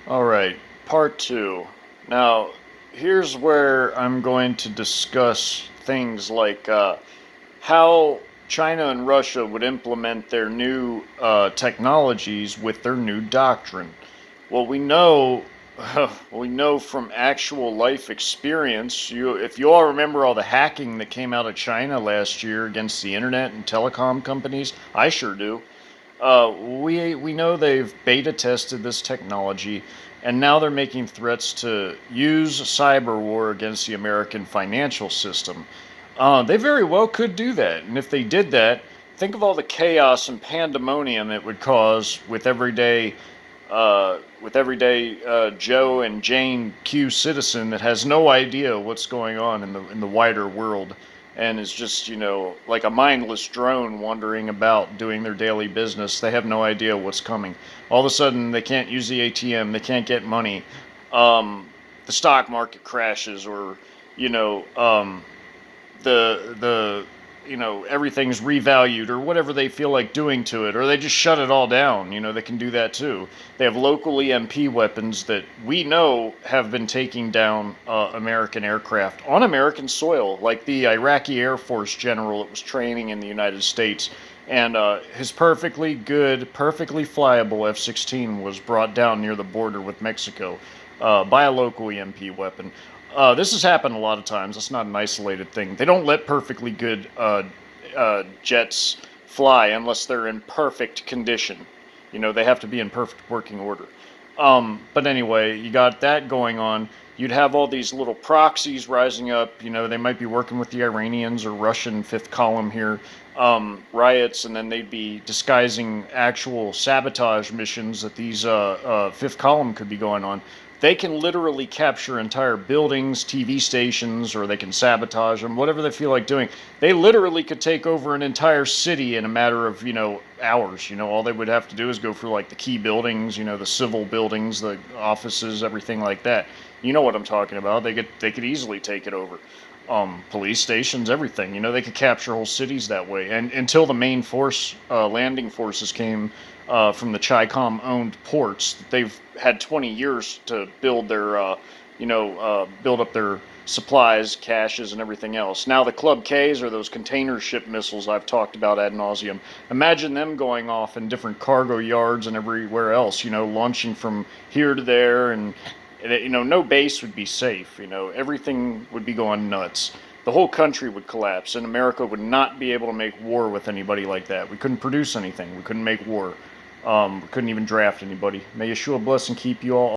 All right, part two. Now, here's where I'm going to discuss things like how China and Russia would implement their new technologies with their new doctrine. Well, we know from actual life experience. If you all remember all the hacking that came out of China last year against the internet and telecom companies, I sure do. We know they've beta tested this technology, and now they're making threats to use cyber war against the American financial system. They very well could do that, and if they did that, think of all the chaos and pandemonium it would cause with everyday Joe and Jane Q citizen that has no idea what's going on in the wider world, and is just like a mindless drone wandering about doing their daily business. They have no idea what's coming. All of a sudden, they can't use the ATM. They can't get money. The stock market crashes, or you know the everything's revalued or whatever they feel like doing to it, or they just shut it all down. They can do that too. They have local EMP weapons that we know have been taking down American aircraft on American soil, like the Iraqi Air Force general that was training in the United States, and his perfectly good, perfectly flyable F-16 was brought down near the border with Mexico by a local EMP weapon. This has happened a lot of times. It's not an isolated thing. They don't let perfectly good jets fly unless they're in perfect condition. They have to be in perfect working order. But anyway, you got that going on. You'd have all these little proxies rising up. They might be working with the Iranians or Russian fifth column here, riots, and then they'd be disguising actual sabotage missions that these fifth column could be going on. They can literally capture entire buildings, TV stations, or they can sabotage them, whatever they feel like doing. They literally could take over an entire city in a matter of, hours. All they would have to do is go through like the key buildings, the civil buildings, the offices, everything like that. You know what I'm talking about. They could easily take it over. Police stations, everything. They could capture whole cities that way. And until the main force, landing forces came from the chicom-owned ports, they've had 20 years to build build up their supplies, caches, and everything else. Now the klub-ks are those container ship missiles I've talked about ad nauseum. Imagine them going off in different cargo yards and everywhere else. Launching from here to there, and no base would be safe. Everything would be going nuts. The whole country would collapse, and America would not be able to make war with anybody like that. We couldn't produce anything. We couldn't make war. We couldn't even draft anybody. May Yeshua bless and keep you all.